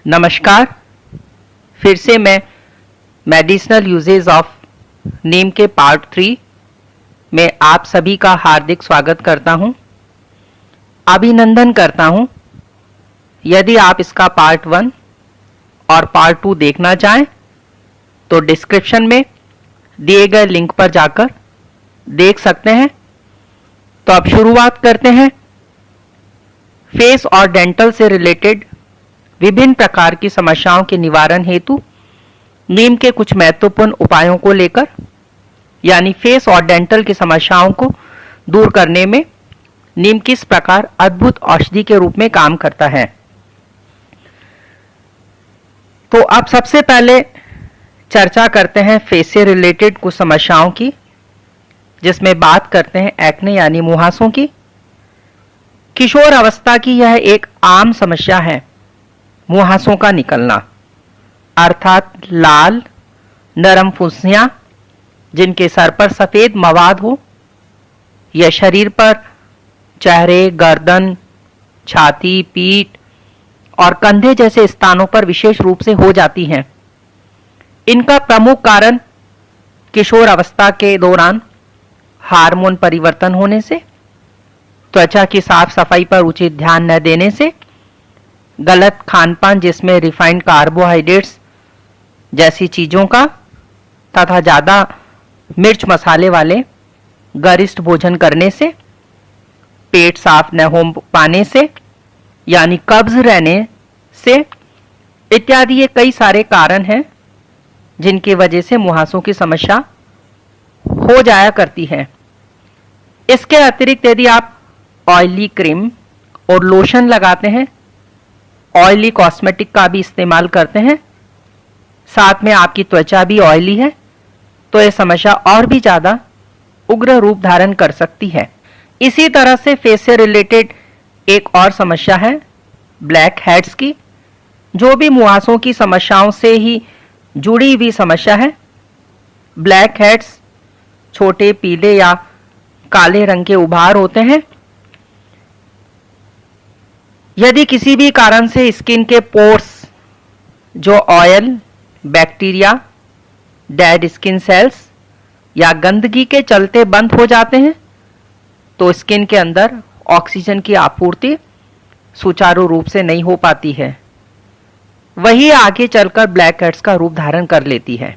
नमस्कार। फिर से मैं मेडिसिनल यूजेज ऑफ नीम के पार्ट 3 में आप सभी का हार्दिक स्वागत करता हूं, अभिनंदन करता हूं। यदि आप इसका पार्ट 1 और पार्ट 2 देखना चाहें तो डिस्क्रिप्शन में दिए गए लिंक पर जाकर देख सकते हैं। तो अब शुरुआत करते हैं। फेस और डेंटल से रिलेटेड विभिन्न प्रकार की समस्याओं के निवारण हेतु नीम के कुछ महत्वपूर्ण उपायों को लेकर, यानी फेस और डेंटल की समस्याओं को दूर करने में नीम किस प्रकार अद्भुत औषधि के रूप में काम करता है। तो अब सबसे पहले चर्चा करते हैं फेस से रिलेटेड कुछ समस्याओं की, जिसमें बात करते हैं एक्ने यानी मुहासों की। किशोर अवस्था की यह एक आम समस्या है मुहासों का निकलना, अर्थात लाल नरम फुंसियां जिनके सर पर सफेद मवाद हो। यह शरीर पर चेहरे, गर्दन, छाती, पीठ और कंधे जैसे स्थानों पर विशेष रूप से हो जाती हैं। इनका प्रमुख कारण किशोर अवस्था के दौरान हार्मोन परिवर्तन होने से, त्वचा की साफ सफाई पर उचित ध्यान न देने से, गलत खानपान जिसमें रिफाइंड कार्बोहाइड्रेट्स जैसी चीजों का तथा ज्यादा मिर्च मसाले वाले गरिष्ठ भोजन करने से, पेट साफ न हो पाने से, यानी कब्ज रहने से इत्यादि ये कई सारे कारण हैं जिनकी वजह से मुहासों की समस्या हो जाया करती है। इसके अतिरिक्त यदि आप ऑयली क्रीम और लोशन लगाते हैं, ऑयली कॉस्मेटिक का भी इस्तेमाल करते हैं, साथ में आपकी त्वचा भी ऑयली है, तो यह समस्या और भी ज्यादा उग्र रूप धारण कर सकती है। इसी तरह से फेस से रिलेटेड एक और समस्या है ब्लैक हेड्स की, जो भी मुहासों की समस्याओं से ही जुड़ी हुई समस्या है। ब्लैक हेड्स छोटे पीले या काले रंग के उभार होते हैं। यदि किसी भी कारण से स्किन के पोर्स जो oil, bacteria, dead skin cells या गंदगी के चलते बंद हो जाते हैं, तो स्किन के अंदर ऑक्सीजन की आपूर्ति सुचारू रूप से नहीं हो पाती है। वही आगे चलकर ब्लैक हेड्स का रूप धारण कर लेती है।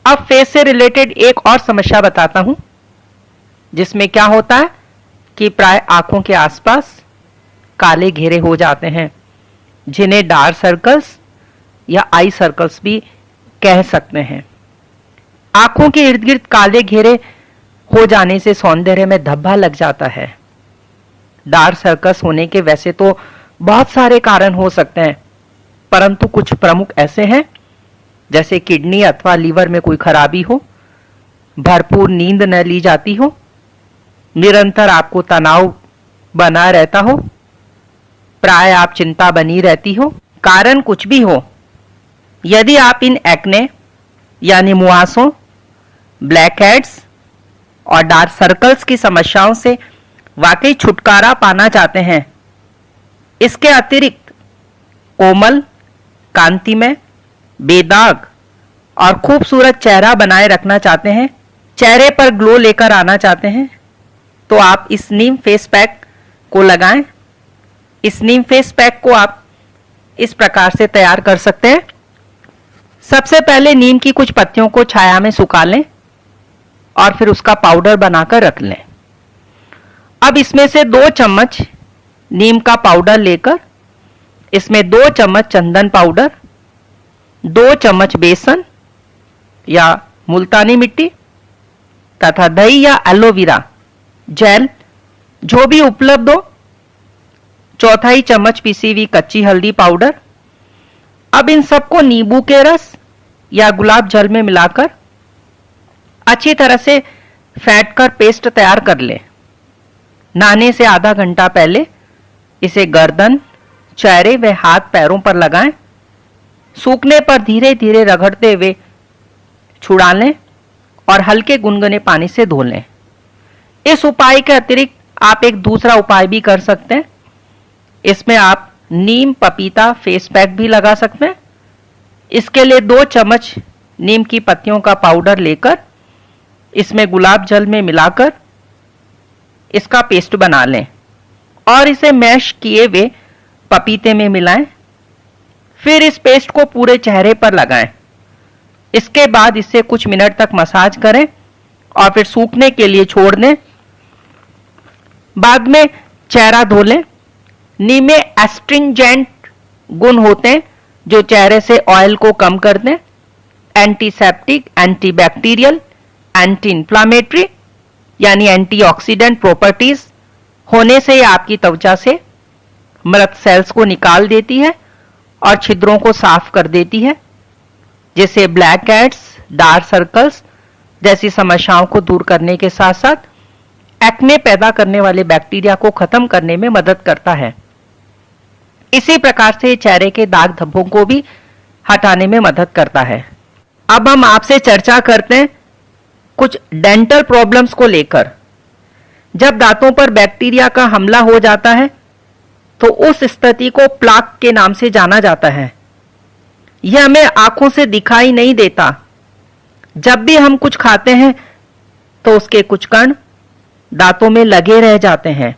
अब फेस से रिलेटेड एक और समस्या बताता हूं, जिसमें क्या होता है कि प्राय आंखों के आसपास काले घेरे हो जाते हैं, जिन्हें डार्क सर्कल्स या आई सर्कल्स भी कह सकते हैं। आंखों के इर्द गिर्द काले घेरे हो जाने से सौंदर्य में धब्बा लग जाता है। डार्क सर्कल्स होने के वैसे तो बहुत सारे कारण हो सकते हैं, परंतु कुछ प्रमुख ऐसे हैं जैसे किडनी अथवा लीवर में कोई खराबी हो, भरपूर नींद न ली जाती हो, निरंतर आपको तनाव बना रहता हो, प्राय आप चिंता बनी रहती हो। कारण कुछ भी हो, यदि आप इन एक्ने यानी मुहासों, ब्लैक हेड्स और डार्क सर्कल्स की समस्याओं से वाकई छुटकारा पाना चाहते हैं, इसके अतिरिक्त कोमल, कांतिमय, बेदाग और खूबसूरत चेहरा बनाए रखना चाहते हैं, चेहरे पर ग्लो लेकर आना चाहते हैं, तो आप इस नीम फेस पैक को लगाएं। इस नीम फेस पैक को आप इस प्रकार से तैयार कर सकते हैं। सबसे पहले नीम की कुछ पत्तियों को छाया में सुखा लें और फिर उसका पाउडर बनाकर रख लें। अब इसमें से 2 चम्मच नीम का पाउडर लेकर इसमें 2 चम्मच चंदन पाउडर, 2 चम्मच बेसन या मुल्तानी मिट्टी तथा दही या एलोवेरा जेल जो भी उपलब्ध हो, 1/4 चम्मच पीसी हुई कच्ची हल्दी पाउडर। अब इन सबको नींबू के रस या गुलाब जल में मिलाकर अच्छी तरह से फेंट कर पेस्ट तैयार कर लें। नहाने से आधा घंटा पहले इसे गर्दन, चेहरे व हाथ पैरों पर लगाएं। सूखने पर धीरे धीरे रगड़ते हुए छुड़ा लें और हल्के गुनगुने पानी से धो लें। इस उपाय के अतिरिक्त आप एक दूसरा उपाय भी कर सकते हैं। इसमें आप नीम पपीता फेस पैक भी लगा सकते हैं। इसके लिए 2 चम्मच नीम की पत्तियों का पाउडर लेकर इसमें गुलाब जल में मिलाकर इसका पेस्ट बना लें और इसे मैश किए हुए पपीते में मिलाएं। फिर इस पेस्ट को पूरे चेहरे पर लगाएं। इसके बाद इसे कुछ मिनट तक मसाज करें और फिर सूखने के लिए छोड़ दें। बाद में चेहरा धो लें। नीम में एस्ट्रिंजेंट गुण होते हैं जो चेहरे से ऑयल को कम कर दें। एंटीसेप्टिक, एंटीबैक्टीरियल, एंटी इंफ्लामेटरी यानी एंटीऑक्सीडेंट प्रॉपर्टीज होने से यह आपकी त्वचा से मृत सेल्स को निकाल देती है और छिद्रों को साफ कर देती है, जैसे ब्लैक हेड्स, डार्क सर्कल्स जैसी समस्याओं को दूर करने के साथ साथ एक्ने पैदा करने वाले बैक्टीरिया को खत्म करने में मदद करता है। इसी प्रकार से चेहरे के दाग धब्बों को भी हटाने में मदद करता है। अब हम आपसे चर्चा करते हैं कुछ डेंटल प्रॉब्लम्स को लेकर। जब दांतों पर बैक्टीरिया का हमला हो जाता है तो उस स्थिति को प्लाक के नाम से जाना जाता है। यह हमें आंखों से दिखाई नहीं देता। जब भी हम कुछ खाते हैं तो उसके कुछ कण दांतों में लगे रह जाते हैं,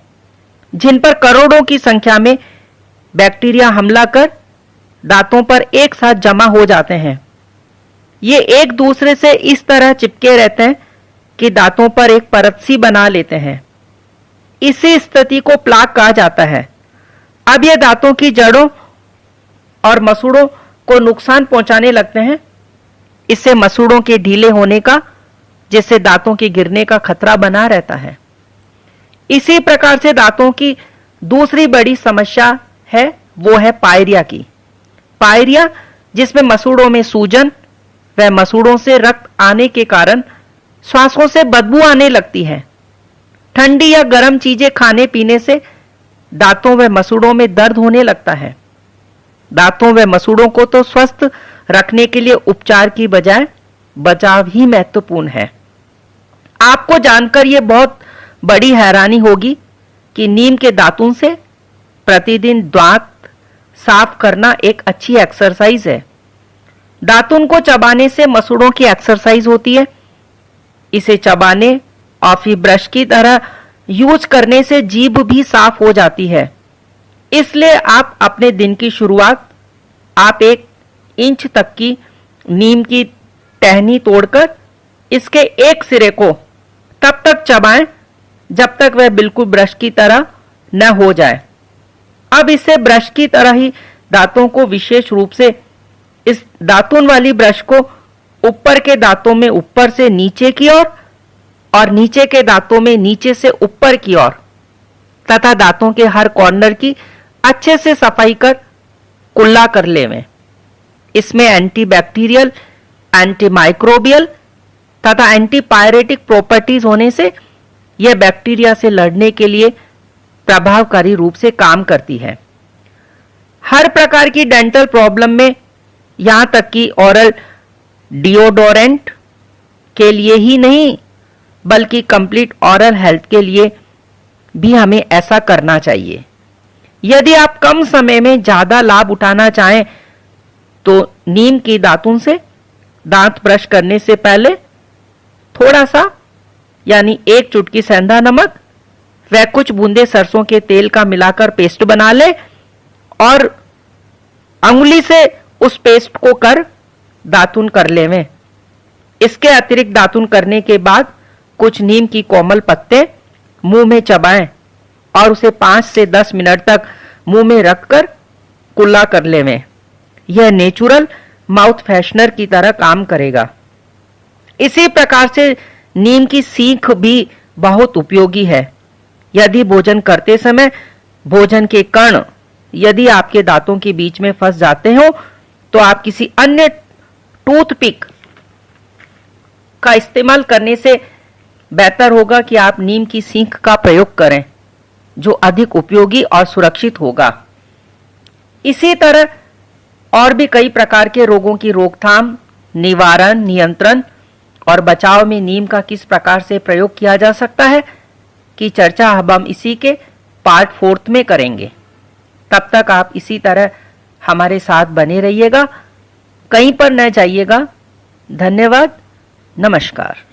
जिन पर करोड़ों की संख्या में बैक्टीरिया हमला कर दांतों पर एक साथ जमा हो जाते हैं। ये एक दूसरे से इस तरह चिपके रहते हैं कि दांतों पर एक परत सी बना लेते हैं। इसी स्थिति को प्लाक कहा जाता है। अब ये दांतों की जड़ों और मसूड़ों को नुकसान पहुंचाने लगते हैं। इससे मसूड़ों के ढीले होने का, जिससे दांतों के गिरने का खतरा बना रहता है। इसी प्रकार से दांतों की दूसरी बड़ी समस्या है, वो है पायरिया की। पायरिया जिसमें मसूड़ों में सूजन व मसूड़ों से रक्त आने के कारण श्वासों से बदबू आने लगती है। ठंडी या गर्म चीजें खाने पीने से दांतों व मसूड़ों में दर्द होने लगता है। दांतों व मसूड़ों को तो स्वस्थ रखने के लिए उपचार की बजाय बचाव ही महत्वपूर्ण है। आपको जानकर यह बहुत बड़ी हैरानी होगी कि नीम के दातुन से प्रतिदिन दांत साफ करना एक अच्छी एक्सरसाइज है। दातुन को चबाने से मसूड़ों की एक्सरसाइज होती है। इसे चबाने और फिर ब्रश की तरह यूज करने से जीभ भी साफ हो जाती है। इसलिए आप अपने दिन की शुरुआत आप 1 इंच तक की नीम की टहनी तोड़कर इसके एक सिरे को तब तक चबाएं जब तक वह बिल्कुल ब्रश की तरह न हो जाए। अब इसे ब्रश की तरह ही दांतों को विशेष रूप से इस दातुन वाली ब्रश को ऊपर के दांतों में ऊपर से नीचे की ओर और नीचे के दांतों में नीचे से ऊपर की ओर तथा दांतों के हर कॉर्नर की अच्छे से सफाई कर कुल्ला कर लेवें। इसमें एंटीबैक्टीरियल, एंटीमाइक्रोबियल तथा एंटीपायरेटिक प्रॉपर्टीज होने से यह बैक्टीरिया से लड़ने के लिए प्रभावकारी रूप से काम करती है। हर प्रकार की डेंटल प्रॉब्लम में, यहां तक कि ओरल डिओडोरेंट के लिए ही नहीं बल्कि कंप्लीट ओरल हेल्थ के लिए भी हमें ऐसा करना चाहिए। यदि आप कम समय में ज्यादा लाभ उठाना चाहें तो नीम की दातुन से दांत ब्रश करने से पहले थोड़ा सा यानी 1 चुटकी सेंधा नमक व कुछ बूंदे सरसों के तेल का मिलाकर पेस्ट बना ले और अंगुली से उस पेस्ट को कर दातुन कर लेवें। इसके अतिरिक्त दातुन करने के बाद कुछ नीम की कोमल पत्ते मुंह में चबाएं और उसे 5 से 10 मिनट तक मुंह में रखकर कुल्ला कर लेवें। यह नेचुरल माउथ फ्रेशनर की तरह काम करेगा। इसी प्रकार से नीम की सीख भी बहुत उपयोगी है। यदि भोजन करते समय भोजन के कण यदि आपके दांतों के बीच में फंस जाते हो तो आप किसी अन्य टूथपिक का इस्तेमाल करने से बेहतर होगा कि आप नीम की सीख का प्रयोग करें, जो अधिक उपयोगी और सुरक्षित होगा। इसी तरह और भी कई प्रकार के रोगों की रोकथाम, निवारण, नियंत्रण और बचाव में नीम का किस प्रकार से प्रयोग किया जा सकता है की चर्चा अब हम इसी के पार्ट 4 में करेंगे। तब तक आप इसी तरह हमारे साथ बने रहिएगा, कहीं पर न जाइएगा। धन्यवाद, नमस्कार।